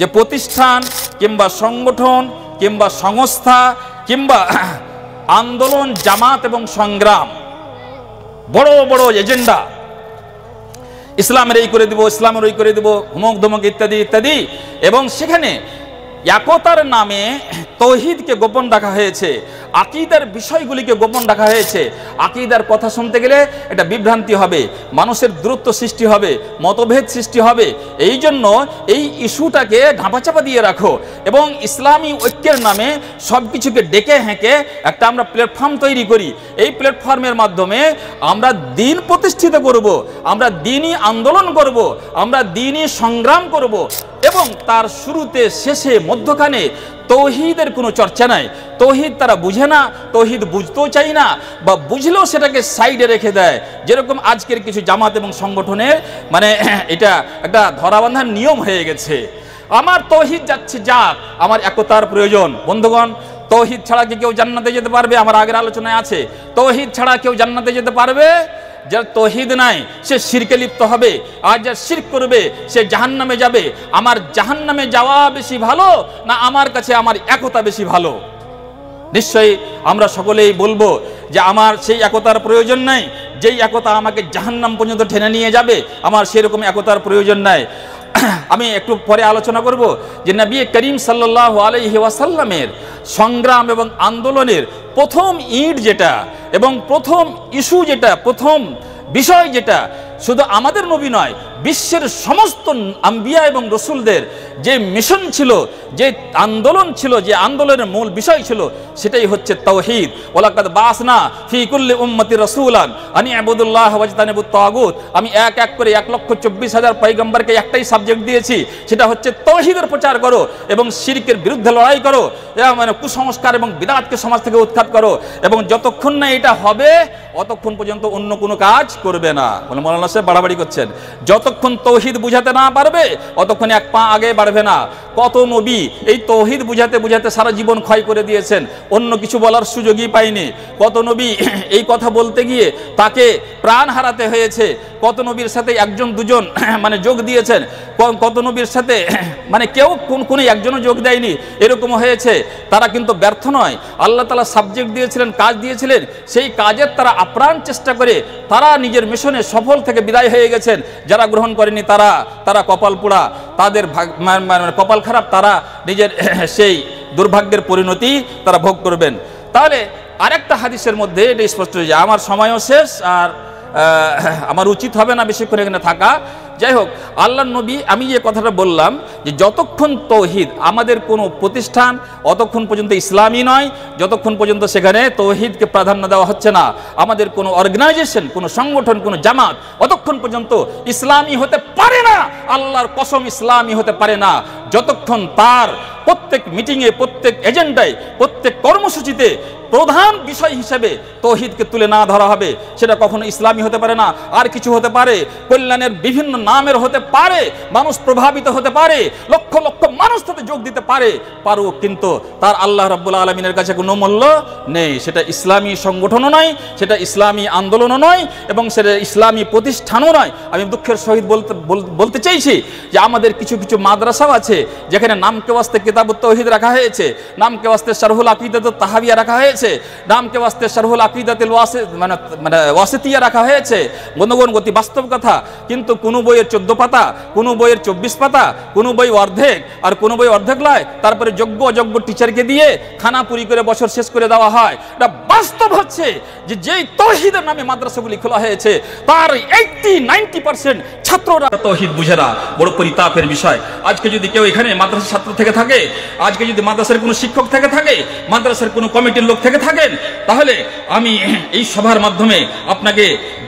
যে প্রতিষ্ঠান কিংবা সংগঠন কিংবা সংস্থা কিংবা আন্দোলন, জামাত এবং সংগ্রাম, বড় বড় এজেন্ডা, ইসলামের এই করে দিব, ইসলামের ওই করে দিব, হুমক ধমক ইত্যাদি ইত্যাদি, এবং সেখানে একতার নামে তৌহিদকে গোপন রাখা হয়েছে, আকীদার বিষয়গুলিকে গোপন রাখা হয়েছে। আকীদার কথা শুনতে গেলে এটা বিভ্রান্তি হবে, মানুষের দূরত্ব সৃষ্টি হবে, মতভেদ সৃষ্টি হবে। এই জন্য এই ইস্যুটাকে ঢাঁপাচাপা দিয়ে রাখো এবং ইসলামী ঐক্যের নামে সব কিছুকে ডেকে হেঁকে একটা আমরা প্ল্যাটফর্ম তৈরি করি। এই প্ল্যাটফর্মের মাধ্যমে আমরা দ্বীন প্রতিষ্ঠিত করব, আমরা দ্বীনি আন্দোলন করব, আমরা দ্বীনি সংগ্রাম করব, এবং তার শুরুতে শেষে মধ্যখানে তৌহিদের কোনো চর্চা নাই। তৌহিদ তারা বুঝে না, তৌহিদ বুঝতেও চাই না, বা বুঝলেও সেটাকে সাইডে রেখে দেয়। যেরকম আজকের কিছু জামাত এবং সংগঠনের মানে এটা একটা ধরাবাঁধার নিয়ম হয়ে গেছে, আমার তৌহিদ যাচ্ছে যাক, আমার একতার প্রয়োজন। বন্ধুগণ, তৌহিদ ছাড়া কি কেউ জান্নাতে যেতে পারবে? আমার আগের আলোচনায় আছে, তৌহিদ ছাড়া কেউ জান্নাতে যেতে পারবে? যার তৌহিদ নাই সে শিরকে লিপ্ত হবে, আর যার শিরক করবে সে জাহান্নামে যাবে। আমার জাহান্নামে যাওয়া বেশি ভালো না আমার কাছে আমার একতা বেশি ভালো? নিশ্চয়ই আমরা সকলেই বলবো যে আমার সেই একতার প্রয়োজন নাই, যেই একতা আমাকে জাহান্নাম পর্যন্ত টেনে নিয়ে যাবে, আমার সেরকম একতার প্রয়োজন নাই। আমি একটু পরে আলোচনা করব যে নবী করিম সাল্লাল্লাহু আলাইহি ওয়াসাল্লামের সংগ্রাম এবং আন্দোলনের প্রথম ইট যেটা এবং প্রথম ইস্যু যেটা, প্রথম বিষয় যেটা, শুধু আমাদের নবী নয়, বিশ্বের সমস্ত আম্বিয়া এবং রসুলদের যে মিশন ছিল, যে আন্দোলন ছিল, যে আন্দোলনের মূল বিষয় ছিল, সেটাই হচ্ছে তাওহীদ। ওয়ালাকাদ বাসনা ফি কুল্লি উম্মতি রাসূলান আনি ইবুদুল্লাহ ওয়াজতানিবুত তাগুত। আমি এক এক করে 1,24,000 পয়গম্বরকে একটাই সাবজেক্ট দিয়েছি, সেটা হচ্ছে তাওহীদের প্রচার করো এবং শিরকের বিরুদ্ধে লড়াই করো, মানে কুসংস্কার এবং বিদআতকে সমাজ থেকে উৎখাত করো, এবং যতক্ষণ না এটা হবে অতক্ষণ পর্যন্ত অন্য কোনো কাজ করবে না। বলে মাওলানা সাহেব বাড়াবাড়ি করছেন। যতক্ষণ তৌহিদ বুঝাতে না পারবে অতক্ষণ এক পা আগে বাড়বে না। কত নবী এই তৌহিদ বুঝাতে বুঝাতে সারা জীবন ক্ষয় করে দিয়েছেন, অন্য কিছু বলার সুযোগই পায়নি। কত নবী এই কথা বলতে গিয়ে তাকে প্রাণ হারাতে হয়েছে, কত নবীর সাথে একজন দুজন মানে যোগ দিয়েছেন, কত নবীর সাথে মানে কেউ কোনো একজনও যোগ দেয়নি, এরকমও হয়েছে। তারা কিন্তু ব্যর্থ নয়, আল্লাহ তাআলা সাবজেক্ট দিয়েছিলেন, কাজ দিয়েছিলেন, সেই কাজের তারা আপ্রাণ চেষ্টা করে তারা নিজের মিশনে সফল থেকে বিদায় হয়ে গেছেন। যারা গ্রহণ করেনি তারা কপাল পোড়া, তাদের কপাল খারাপ, তারা নিজের সেই দুর্ভাগ্যের পরিণতি তারা ভোগ করবেন। তাহলে আরেকটা হাদিসের মধ্যে এটা স্পষ্ট যে আমার সময়ও শেষ, আর আমার উচিত হবে না বেশিক্ষণ এখানে থাকা। যাই হোক, আল্লাহর নবী, আমি যে কথাটা বললাম যে যতক্ষণ তৌহিদ আমাদের কোনো প্রতিষ্ঠান অতক্ষণ পর্যন্ত ইসলামী নয়, যতক্ষণ পর্যন্ত সেখানে তৌহিদকে প্রাধান্য দেওয়া হচ্ছে না, আমাদের কোনো অর্গানাইজেশন, কোনো সংগঠন, কোনো জামাত অতক্ষণ পর্যন্ত ইসলামী হতে পারে না। আল্লাহর কসম, ইসলামী হতে পারে না যতক্ষণ তার প্রত্যেক মিটিংয়ে, প্রত্যেক এজেন্ডায়, প্রত্যেক কর্মসূচিতে প্রধান বিষয় হিসেবে তৌহিদকে তুলে না ধরা হবে, সেটা কখনো ইসলামী হতে পারে না। আর কিছু হতে পারে, কল্যাণের বিভিন্ন নামের হতে পারে, মানুষ প্রভাবিত হতে পারে, লক্ষ লক্ষ মানুষ তাতে যোগ দিতে পারুক, কিন্তু তার আল্লাহ রাব্বুল আলামিনের কাছে কোনো মূল্য নেই। সেটা ইসলামী সংগঠনও নয়, সেটা ইসলামী আন্দোলনও নয়, এবং সেটা ইসলামী প্রতিষ্ঠানও নয়। আমি দুঃখের সহিত বলতে চাইছি যে আমাদের কিছু কিছু মাদ্রাসাও আছে যেখানে নামকে ওয়াস্তে কিতাবুত তাওহীদ রাখা হয়েছে, নামকে ওয়াস্তে শারহুল আকিদাতুত তাহাবিয়া রাখা হয়েছে, নামকে ওয়াস্তে শারহুল আকিদাতুল ওয়াসিতিয়া রাখা হয়েছে। বন্ধুগণ, গতি বাস্তব কথা, কিন্তু কোনো বইয়ের 14 পাতা, কোনো বইয়ের 24 পাতা, কোনো বই অর্ধেক, আর কোনো বই অর্ধেক নয়, তারপরে যোগ্য অযোগ্য টিচারকে দিয়ে খানাপুরি করে বছর শেষ করে দেওয়া হয়। এটা বাস্তব হচ্ছে যে যেই তৌহিদের নামে মাদ্রাসাগুলি খোলা হয়েছে তার 80-90% ছাত্ররা তৌহিদ বুঝে না। বড় পরিতাপের বিষয়। আজকে যদি কেউ এখানে মাদ্রাসার ছাত্র থেকে থাকে, আজকে যদি মাদ্রাসার কোনো শিক্ষক থেকে থাকে, মাদ্রাসার কোনো কমিটির লোক থেকে থাকেন, তাহলে আমি এই সভার মাধ্যমে আপনাকে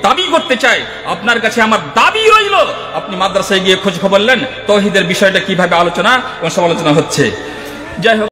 দাবি করতে চাই, আপনার কাছে আমার দাবি রইল, আপনি মাদ্রাসায় গিয়ে খোঁজ খবর নেন তৌহিদের বিষয়টা কিভাবে আলোচনা ও সমালোচনা হচ্ছে। যাই হোক।